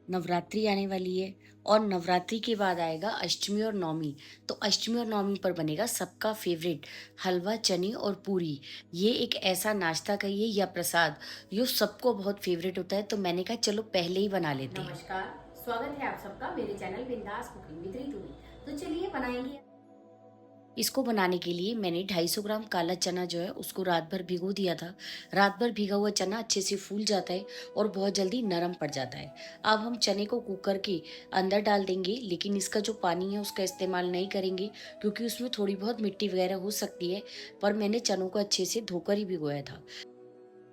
नवरात्रि आने वाली है और नवरात्रि के बाद आएगा अष्टमी और नवमी। तो अष्टमी और नवमी पर बनेगा सबका फेवरेट हलवा चने और पूरी। ये एक ऐसा नाश्ता कहिए या प्रसाद जो सबको बहुत फेवरेट होता है, तो मैंने कहा चलो पहले ही बना लेते हैं। नमस्कार। स्वागत है आप सबका मेरे चैनल बिंदास कुकिंग विद रितु में। तो चलिए बनाएंगे। इसको बनाने के लिए मैंने 250 ग्राम काला चना जो है उसको रात भर भिगो दिया था। रात भर भिगा हुआ चना अच्छे से फूल जाता है और बहुत जल्दी नरम पड़ जाता है। अब हम चने को कुकर के अंदर डाल देंगे, लेकिन इसका जो पानी है उसका इस्तेमाल नहीं करेंगे क्योंकि उसमें थोड़ी बहुत मिट्टी वगैरह हो सकती है। पर मैंने चनों को अच्छे से धोकर ही भिगोया था।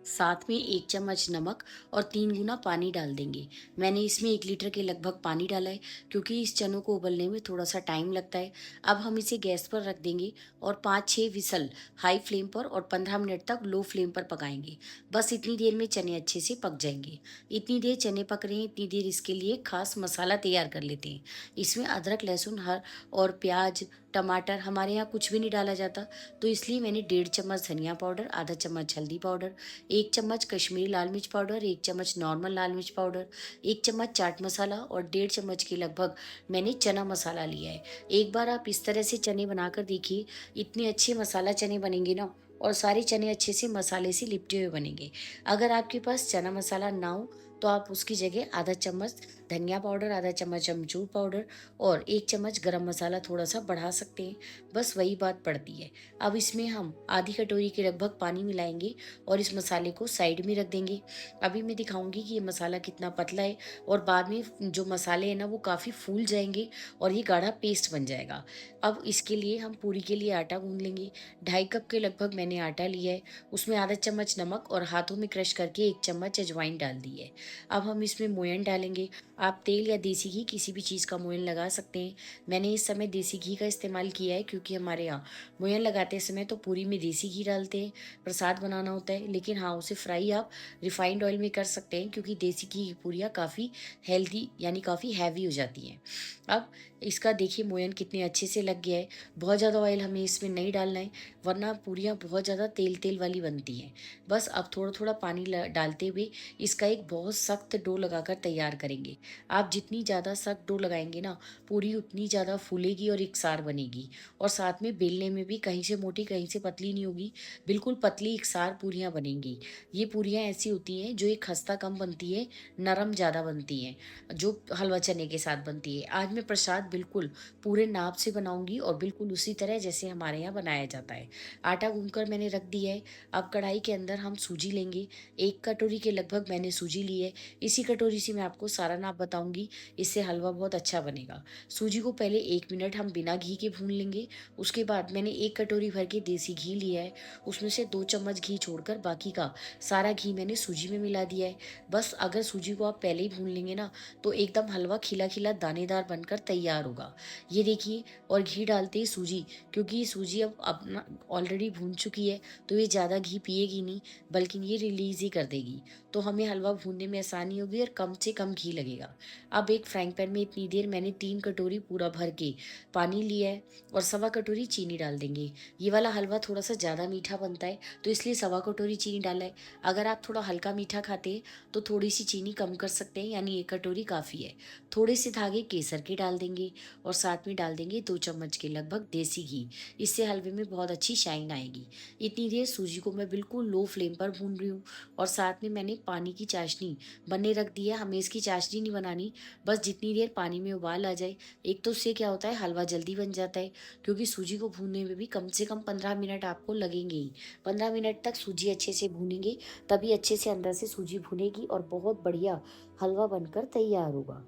साथ में 1 चम्मच नमक और 3 गुना पानी डाल देंगे। मैंने इसमें 1 लीटर के लगभग पानी डाला है क्योंकि इस चनों को उबलने में थोड़ा-सा टाइम लगता है। अब हम इसे गैस पर रख देंगे और 5-6 विसल हाई फ्लेम पर और 15 मिनट तक लो फ्लेम पर पकाएँगे। बस इतनी देर में चने अच्छे से पक जाएँगे। इतनी देर चने पक रहे हैं, इतनी देर इसके लिए खास मसाला तैयार कर लेते हैं। इसमें अदरक, लहसुन हर और प्याज, टमाटर हमारे यहाँ कुछ भी नहीं डाला जाता, तो इसलिए मैंने 1.5 चम्मच धनिया पाउडर, आधा चम्मच हल्दी पाउडर, 1 चम्मच कश्मीरी लाल मिर्च पाउडर, 1 चम्मच नॉर्मल लाल मिर्च पाउडर, 1 चम्मच चाट मसाला और 1.5 चम्मच के लगभग मैंने चना मसाला लिया है। एक बार आप इस तरह से चने बनाकर देखिए, इतने अच्छे मसाला चने बनेंगे ना, और सारे चने अच्छे से मसाले से लिपटे हुए बनेंगे। अगर आपके पास चना मसाला ना हो, तो आप उसकी जगह आधा चम्मच धनिया पाउडर, आधा चम्मच अमचूर पाउडर और 1 चम्मच गरम मसाला थोड़ा-सा बढ़ा सकते हैं। बस वही बात पड़ती है। अब इसमें हम आधी कटोरी के लगभग पानी मिलाएँगे और इस मसाले को साइड में रख देंगे। अभी मैं दिखाऊँगी कि ये मसाला कितना पतला है और बाद में जो मसाले हैं ना वो काफ़ी फूल जाएँगे और ये गाढ़ा पेस्ट बन जाएगा। अब इसके लिए हम पूरी के लिए आटा गूँध लेंगे। 2.5 कप के लगभग मैंने आटा लिया है, उसमें आधा चम्मच नमक और हाथों में क्रश करके 1 चम्मच अजवाइन डाल दी है। अब हम इसमें मोयन डालेंगे। आप तेल या देसी घी किसी भी चीज़ का मोयन लगा सकते हैं। मैंने इस समय देसी घी का इस्तेमाल किया है क्योंकि हमारे यहाँ मोयन लगाते समय तो पूरी में देसी घी डालते हैं, प्रसाद बनाना होता है। लेकिन हाँ, उसे फ्राई आप रिफाइंड ऑयल में कर सकते हैं क्योंकि देसी घी की पूरियाँ काफ़ी हेल्दी यानी काफ़ी हैवी हो जाती हैं। अब इसका देखिए मोयन कितने अच्छे से लग गया है। बहुत ज़्यादा ऑयल हमें इसमें नहीं डालना है, वरना पूरियाँ बहुत ज़्यादा तेल-तेल वाली बनती हैं। बस अब थोड़ा-थोड़ा पानी डालते हुए इसका एक बहुत सख्त डो लगाकर तैयार करेंगे। आप जितनी ज़्यादा सख्त डो लगाएंगे ना, पूरी उतनी ज़्यादा फूलेगी और एकसार बनेगी। और साथ में बेलने में भी कहीं से मोटी कहीं से पतली नहीं होगी, बिल्कुल पतली एकसार पूरियाँ बनेंगी। ये पूरियाँ ऐसी होती हैं जो एक खस्ता कम बनती है, नरम ज़्यादा बनती हैं, जो हलवा चने के साथ बनती है। आज मैं प्रसाद बिल्कुल पूरे नाप से बनाऊँगी और बिल्कुल उसी तरह जैसे हमारे यहाँ बनाया जाता है। आटा गूँथकर मैंने रख दिया है। अब कढ़ाई के अंदर हम सूजी लेंगे। 1 कटोरी के लगभग मैंने सूजी ली है। इसी कटोरी से मैं आपको सारा नाप बताऊँगी, इससे हलवा बहुत अच्छा बनेगा। सूजी को पहले 1 मिनट हम बिना घी के भून लेंगे। उसके बाद मैंने 1 कटोरी भर के देसी घी लिया है। उसमें से 2 चम्मच घी छोड़कर बाकी का सारा घी मैंने सूजी में मिला दिया है। बस अगर सूजी को आप पहले ही भून लेंगे ना, तो एकदम हलवा खिला-खिला दानेदार बनकर तैयार होगा। ये देखिए, और घी डालते ही सूजी, क्योंकि ये सूजी अब अपना ऑलरेडी भून चुकी है, तो ये ज़्यादा घी पिएगी नहीं, बल्कि ये रिलीज़ ही कर देगी। तो हमें हलवा भूनने में आसानी होगी और कम से कम घी लगेगा। अब एक फ्राइंग पैन में इतनी देर मैंने 3 कटोरी पूरा भर के पानी लिया है और सवा कटोरी चीनी डाल देंगे। ये वाला हलवा थोड़ा-सा ज़्यादा मीठा बनता है, तो इसलिए सवा कटोरी चीनी डाला है। अगर आप थोड़ा हल्का मीठा खाते हैं, तो थोड़ी-सी चीनी कम कर सकते हैं, यानी 1 कटोरी काफ़ी है। थोड़े से धागे केसर के डाल देंगे और साथ में डाल देंगे 2 चम्मच के लगभग देसी घी। इससे हलवे में बहुत अच्छी शाइन आएगी। इतनी देर सूजी को मैं बिल्कुल लो फ्लेम पर भून रही हूँ और साथ में मैंने पानी की चाशनी बनने रख दी है। हमें इसकी चाशनी नहीं बनानी, बस जितनी देर पानी में उबाल आ जाए। एक तो उससे क्या होता है, हलवा जल्दी बन जाता है, क्योंकि सूजी को भूनने में भी कम से कम 15 मिनट आपको लगेंगे ही। 15 मिनट तक सूजी अच्छे से भूनेंगे, तभी अच्छे से अंदर से सूजी भुनेगी और बहुत बढ़िया हलवा बनकर तैयार होगा।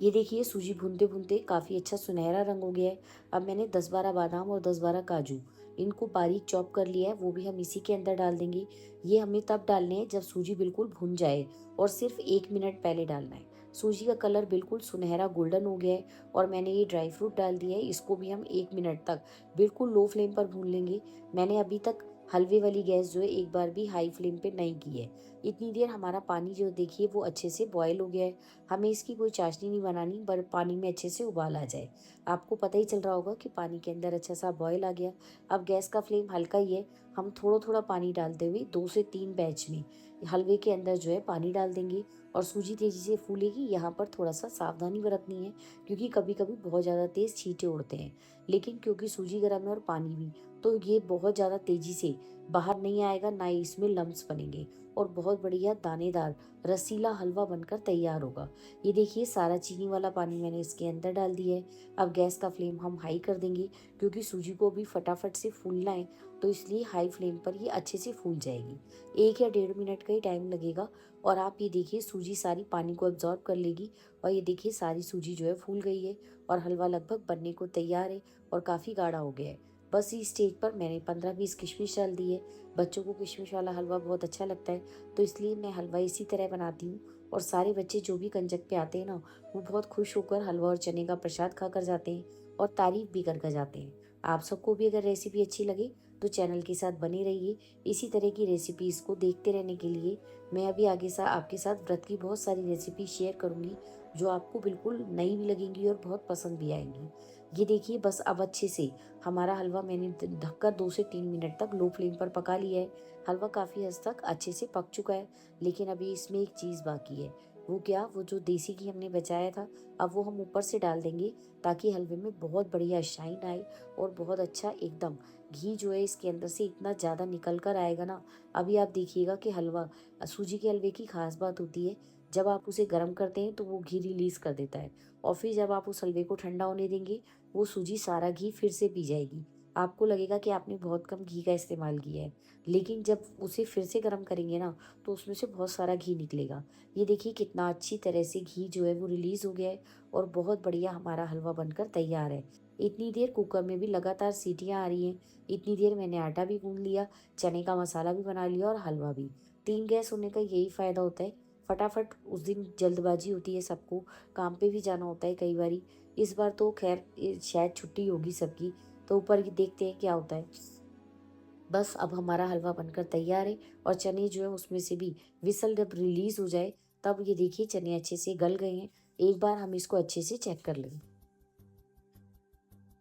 ये देखिए, सूजी भूनते-भूनते काफ़ी अच्छा सुनहरा रंग हो गया है। अब मैंने 10-12 बादाम और 10-12 काजू, इनको बारीक चॉप कर लिया है, वो भी हम इसी के अंदर डाल देंगे। ये हमें तब डालने हैं जब सूजी बिल्कुल भुन जाए और सिर्फ़ 1 मिनट पहले डालना है। सूजी का कलर बिल्कुल सुनहरा गोल्डन हो गया है और मैंने ये ड्राई फ्रूट डाल दिया है। इसको भी हम 1 मिनट तक बिल्कुल लो फ्लेम पर भून लेंगे। मैंने अभी तक हलवे वाली गैस जो है एक बार भी हाई फ्लेम पे नहीं की है। इतनी देर हमारा पानी जो देखिए वो अच्छे से बॉयल हो गया है। हमें इसकी कोई चाशनी नहीं बनानी, पर पानी में अच्छे से उबाल आ जाए। आपको पता ही चल रहा होगा कि पानी के अंदर अच्छा सा बॉयल आ गया। अब गैस का फ्लेम हल्का ही है। हम थोड़ा-थोड़ा पानी डालते हुए 2 से 3 बैच में हलवे के अंदर जो है पानी डाल देंगे और सूजी तेज़ी से फूलेगी। यहाँ पर थोड़ा-सा सावधानी बरतनी है क्योंकि कभी-कभी बहुत ज़्यादा तेज़ छींटे उड़ते हैं। लेकिन क्योंकि सूजी गर्म है और पानी भी, तो ये बहुत ज़्यादा तेज़ी से बाहर नहीं आएगा, ना ही इसमें लम्प्स बनेंगे और बहुत बढ़िया दानेदार रसीला हलवा बनकर तैयार होगा। ये देखिए सारा चीनी वाला पानी मैंने इसके अंदर डाल दिया है। अब गैस का फ्लेम हम हाई कर देंगे क्योंकि सूजी को भी फटाफट से फूलना है, तो इसलिए हाई फ्लेम पर ये अच्छे से फूल जाएगी। 1 या डेढ़ मिनट का ही टाइम लगेगा और आप ये देखिए सूजी सारी पानी को एब्ज़ॉर्ब कर लेगी और ये देखिए सारी सूजी जो है फूल गई है और हलवा लगभग बनने को तैयार है और काफ़ी गाढ़ा हो गया है। बस इस स्टेज पर मैंने 15-20 किशमिश डाल दी है। बच्चों को किशमिश वाला हलवा बहुत अच्छा लगता है, तो इसलिए मैं हलवा इसी तरह बनाती हूँ और सारे बच्चे जो भी कंजक पे आते हैं ना, वो बहुत खुश होकर हलवा और चने का प्रसाद खाकर जाते हैं और तारीफ़ भी कर कर जाते हैं। आप सबको भी अगर रेसिपी अच्छी लगे तो चैनल के साथ बने रहिए। इसी तरह की रेसिपीज़ को देखते रहने के लिए मैं अभी आगे आपके साथ व्रत की बहुत सारी रेसिपी शेयर करूँगी, जो आपको बिल्कुल नई भी लगेंगी और बहुत पसंद भी आएँगी। ये देखिए बस अब अच्छे से हमारा हलवा मैंने ढककर 2 से 3 मिनट तक लो फ्लेम पर पका लिया है। हलवा काफ़ी हद तक अच्छे से पक चुका है, लेकिन अभी इसमें एक चीज़ बाकी है। वो क्या? वो जो देसी घी हमने बचाया था, अब वो हम ऊपर से डाल देंगे ताकि हलवे में बहुत बढ़िया शाइन आए और बहुत अच्छा एकदम घी जो है इसके अंदर से इतना ज़्यादा निकल कर आएगा ना। अभी आप देखिएगा कि हलवा सूजी के हलवे की ख़ास बात होती है, जब आप उसे गर्म करते हैं तो वो घी रिलीज़ कर देता है और फिर जब आप उस हलवे को ठंडा होने देंगे, वो सूजी सारा घी फिर से पी जाएगी। आपको लगेगा कि आपने बहुत कम घी का इस्तेमाल किया है, लेकिन जब उसे फिर से गर्म करेंगे ना, तो उसमें से बहुत सारा घी निकलेगा। ये देखिए कितना अच्छी तरह से घी जो है वो रिलीज़ हो गया है और बहुत बढ़िया हमारा हलवा बनकर तैयार है। इतनी देर कुकर में भी लगातार सीटियाँ आ रही हैं, इतनी देर मैंने आटा भी गूँध लिया, चने का मसाला भी बना लिया और हलवा भी। 3 गैस होने का यही फ़ायदा होता है, फटाफट उस दिन जल्दबाज़ी होती है सबको, काम पे भी जाना होता है कई बारी। इस बार तो ख़ैर शायद छुट्टी होगी सबकी, तो ऊपर ये देखते हैं क्या होता है। बस अब हमारा हलवा बनकर तैयार है और चने जो है उसमें से भी विसल जब रिलीज़ हो जाए, तब ये देखिए चने अच्छे से गल गए हैं। एक बार हम इसको अच्छे से चेक कर लें।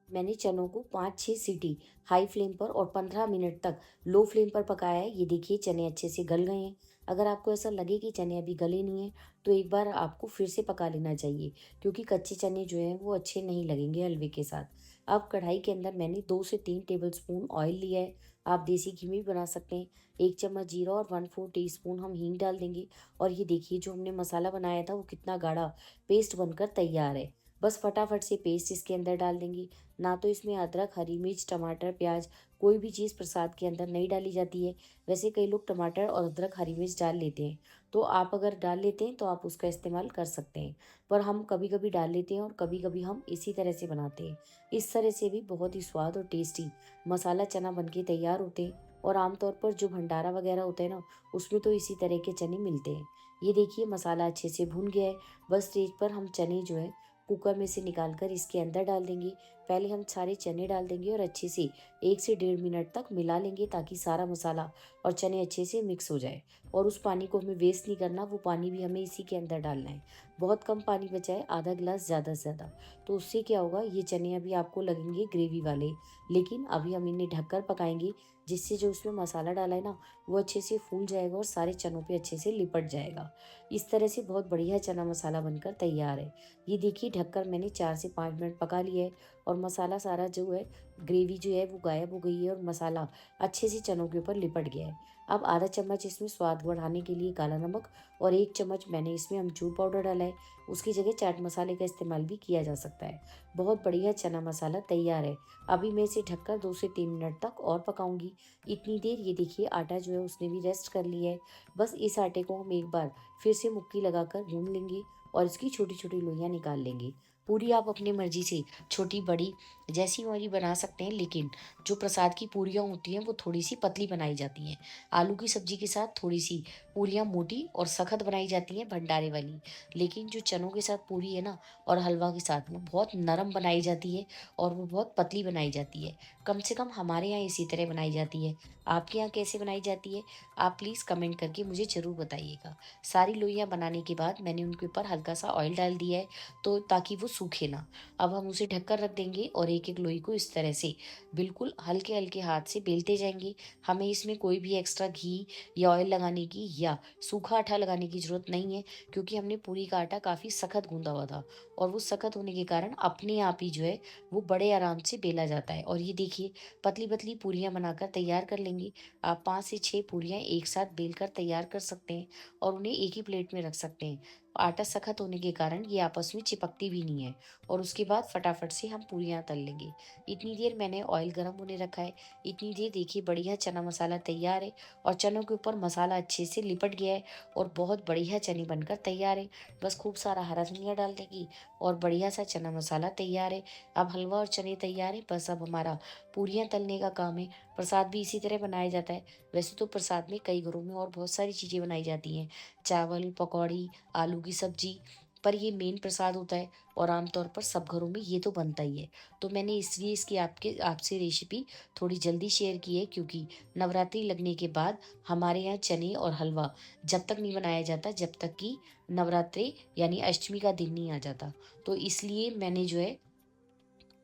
मैंने चनों को 5-6 सीटी हाई फ्लेम पर और 15 मिनट तक लो फ्लेम पर पकाया है। ये देखिए चने अच्छे से गल गए हैं। अगर आपको ऐसा लगे कि चने अभी गले नहीं हैं, तो एक बार आपको फिर से पका लेना चाहिए क्योंकि कच्चे चने जो हैं वो अच्छे नहीं लगेंगे हलवे के साथ। अब कढ़ाई के अंदर मैंने 2 से 3 टेबलस्पून ऑयल लिया है। आप देसी घी में भी बना सकते हैं। 1 चम्मच जीरा और 1/4 टीस्पून हम हींग डाल देंगे और ये देखिए जो हमने मसाला बनाया था वो कितना गाढ़ा पेस्ट बनकर तैयार है। बस फटाफट से पेस्ट इसके अंदर डाल देंगे। ना तो इसमें अदरक, हरी मिर्च, टमाटर, प्याज कोई भी चीज़ प्रसाद के अंदर नहीं डाली जाती है। वैसे कई लोग टमाटर और अदरक, हरी मिर्च डाल लेते हैं, तो आप अगर डाल लेते हैं तो आप उसका इस्तेमाल कर सकते हैं। पर हम कभी-कभी डाल लेते हैं और कभी-कभी हम इसी तरह से बनाते हैं। इस तरह से भी बहुत ही स्वाद और टेस्टी मसाला चना बन के तैयार होते हैं और आमतौर पर जो भंडारा वगैरह होता है ना, उसमें तो इसी तरह के चने मिलते हैं। ये देखिए मसाला अच्छे से भुन गया है। बस स्टेज पर हम चने जो है कुकर में से निकाल कर इसके अंदर डाल देंगे। पहले हम सारे चने डाल देंगे और अच्छे से 1 से डेढ़ मिनट तक मिला लेंगे ताकि सारा मसाला और चने अच्छे से मिक्स हो जाए और उस पानी को हमें वेस्ट नहीं करना, वो पानी भी हमें इसी के अंदर डालना है। बहुत कम पानी बचा है, आधा गिलास ज़्यादा से ज़्यादा। तो उससे क्या होगा, ये चने अभी आपको लगेंगे ग्रेवी वाले, लेकिन अभी हम इन्हें ढककर पकाएंगे जिससे जो उसमें मसाला डाला है ना, वो अच्छे से फूल जाएगा और सारे चनों पे अच्छे से लिपट जाएगा। इस तरह से बहुत बढ़िया चना मसाला बनकर तैयार है। ये देखिए ढककर मैंने 4 से 5 मिनट पका लिया है और मसाला सारा जो है, ग्रेवी जो है वो गायब हो गई है और मसाला अच्छे से चनों के ऊपर लिपट गया है। अब आधा चम्मच इसमें स्वाद बढ़ाने के लिए काला नमक और 1 चम्मच मैंने इसमें अमचूर पाउडर डाला है। उसकी जगह चाट मसाले का इस्तेमाल भी किया जा सकता है। बहुत बढ़िया चना मसाला तैयार है। अभी मैं इसे ढककर 2 से 3 मिनट तक और पकाऊंगी। इतनी देर ये देखिए आटा जो है उसने भी रेस्ट कर लिया है। बस इस आटे को हम एक बार फिर से मुक्की लगाकर गूंद लेंगे और इसकी छोटी-छोटी लोइयाँ निकाल लेंगे। पूरी आप अपनी मर्ज़ी से छोटी-बड़ी जैसी मर्ज़ी बना सकते हैं, लेकिन जो प्रसाद की पूरियाँ होती हैं वो थोड़ी-सी पतली बनाई जाती हैं। आलू की सब्ज़ी के साथ थोड़ी-सी पूरियाँ मोटी और सख्त बनाई जाती हैं भंडारे वाली। लेकिन जो चनों के साथ पूरी है ना और हलवा के साथ, वो बहुत नरम बनाई जाती है और वो बहुत पतली बनाई जाती है। कम से कम हमारे यहाँ इसी तरह बनाई जाती है। आपके यहाँ कैसे बनाई जाती है? आप प्लीज़ कमेंट करके मुझे ज़रूर बताइएगा। सारी लोइयाँ बनाने के बाद मैंने उनके ऊपर हल्का सा ऑयल डाल दिया है, तो ताकि वो सूखे ना। अब हम उसे ढककर रख देंगे और एक-एक लोई को इस तरह से बिल्कुल हल्के-हल्के हाथ से बेलते जाएँगे। हमें इसमें कोई भी एक्स्ट्रा घी या ऑयल लगाने की या सूखा आटा लगाने की ज़रूरत नहीं है, क्योंकि हमने पूरी का आटा काफ़ी सख्त गूँधा हुआ था और वो सख्त होने के कारण अपने आप ही जो है वो बड़े आराम से बेला जाता है। और ये देखिए, पतली-पतली पूरियाँ बनाकर तैयार कर लेंगे। आप 5 से 6 पूरियाँ एक साथ बेलकर तैयार कर सकते हैं और उन्हें एक ही प्लेट में रख सकते हैं। आटा सख्त होने के कारण ये आपस में चिपकती भी नहीं है और उसके बाद फटाफट से हम पूरियाँ तल लेंगे। इतनी देर मैंने ऑयल गरम होने रखा है। इतनी देर देखिए, बढ़िया चना मसाला तैयार है और चनों के ऊपर मसाला अच्छे से लिपट गया है और बहुत बढ़िया चने बनकर तैयार है। बस खूब सारा हरा धनिया डाल देंगे और बढ़िया सा चना मसाला तैयार है। अब हलवा और चने तैयार है, बस अब हमारा पूरियाँ तलने का काम है। प्रसाद भी इसी तरह बनाया जाता है। वैसे तो प्रसाद में कई घरों में और बहुत सारी चीज़ें बनाई जाती हैं, चावल, पकौड़ी, आलू की सब्जी, पर ये मेन प्रसाद होता है और आमतौर पर सब घरों में ये तो बनता ही है। तो मैंने इसलिए इसकी आपसे रेसिपी थोड़ी जल्दी शेयर की है, क्योंकि नवरात्रि लगने के बाद हमारे यहाँ चने और हलवा जब तक नहीं बनाया जाता, जब तक कि नवरात्रि यानी अष्टमी का दिन नहीं आ जाता। तो इसलिए मैंने जो है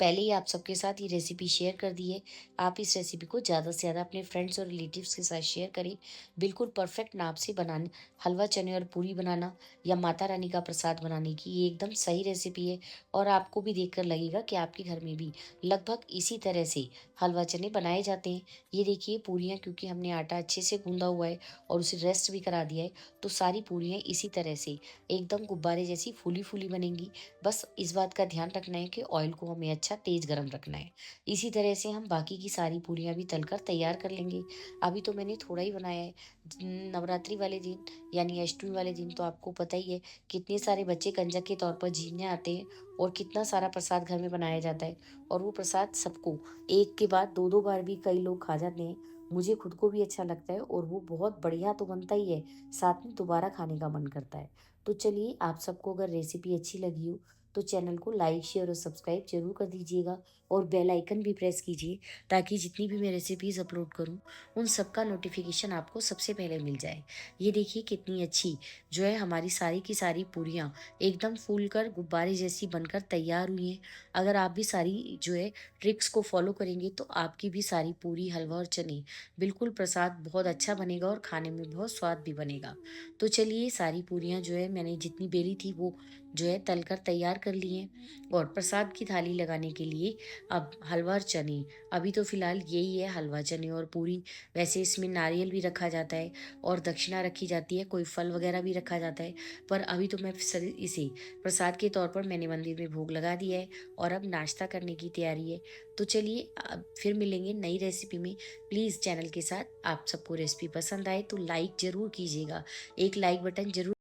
पहले ही आप सबके साथ ये रेसिपी शेयर कर दी है। आप इस रेसिपी को ज़्यादा से ज़्यादा अपने फ्रेंड्स और रिलेटिव्स के साथ शेयर करें। बिल्कुल परफेक्ट नाप से बनाने हलवा, चने और पूरी बनाना या माता रानी का प्रसाद बनाने की ये एकदम सही रेसिपी है और आपको भी देखकर लगेगा कि आपके घर में भी लगभग इसी तरह से हलवा, चने बनाए जाते हैं। ये देखिए, पूरियाँ क्योंकि हमने आटा अच्छे से गूँधा हुआ है और उसे रेस्ट भी करा दिया है, तो सारी पूरियाँ इसी तरह से एकदम गुब्बारे जैसी फूली-फूली बनेंगी। बस इस बात का ध्यान रखना है कि ऑयल को हमें अच्छा तेज़ गरम रखना है। इसी तरह से हम बाकी की सारी पूरियाँ भी तलकर तैयार कर लेंगे। अभी तो मैंने थोड़ा ही बनाया है। नवरात्रि वाले दिन यानी अष्टमी वाले दिन तो आपको पता ही है, कितने सारे बच्चे कंजक के तौर पर जीतने आते हैं और कितना सारा प्रसाद घर में बनाया जाता है और वो प्रसाद सबको एक के बाद 2-2 बार भी कई लोग खा जाते हैं। मुझे खुद को भी अच्छा लगता है और वो बहुत बढ़िया तो बनता ही है, साथ में दोबारा खाने का मन करता है। तो चलिए, आप सबको अगर रेसिपी अच्छी लगी हो तो चैनल को लाइक, शेयर और सब्सक्राइब ज़रूर कर दीजिएगा और बेल आइकन भी प्रेस कीजिए, ताकि जितनी भी मैं रेसिपीज़ अपलोड करूँ, उन सबका नोटिफ़िकेशन आपको सबसे पहले मिल जाए। ये देखिए, कितनी अच्छी जो है हमारी सारी की सारी पूरियाँ एकदम फूलकर गुब्बारे जैसी बनकर तैयार हुई हैं। अगर आप भी सारी जो है ट्रिक्स को फ़ॉलो करेंगे तो आपकी भी सारी पूरी, हलवा और चने बिल्कुल प्रसाद बहुत अच्छा बनेगा और खाने में बहुत स्वाद भी बनेगा। तो चलिए, सारी पूरियाँ जो है मैंने जितनी बेली थी वो जो है तलकर तैयार कर लिए हैं और प्रसाद की थाली लगाने के लिए अब हलवा और चने, अभी तो फ़िलहाल यही है, हलवा, चने और पूरी। वैसे इसमें नारियल भी रखा जाता है और दक्षिणा रखी जाती है, कोई फल वगैरह भी रखा जाता है, पर अभी तो मैं इसे प्रसाद के तौर पर मैंने मंदिर में भोग लगा दिया है और अब नाश्ता करने की तैयारी है। तो चलिए, अब फिर मिलेंगे नई रेसिपी में। प्लीज़ चैनल के साथ आप सबको रेसिपी पसंद आए तो लाइक ज़रूर कीजिएगा, एक लाइक बटन ज़रूर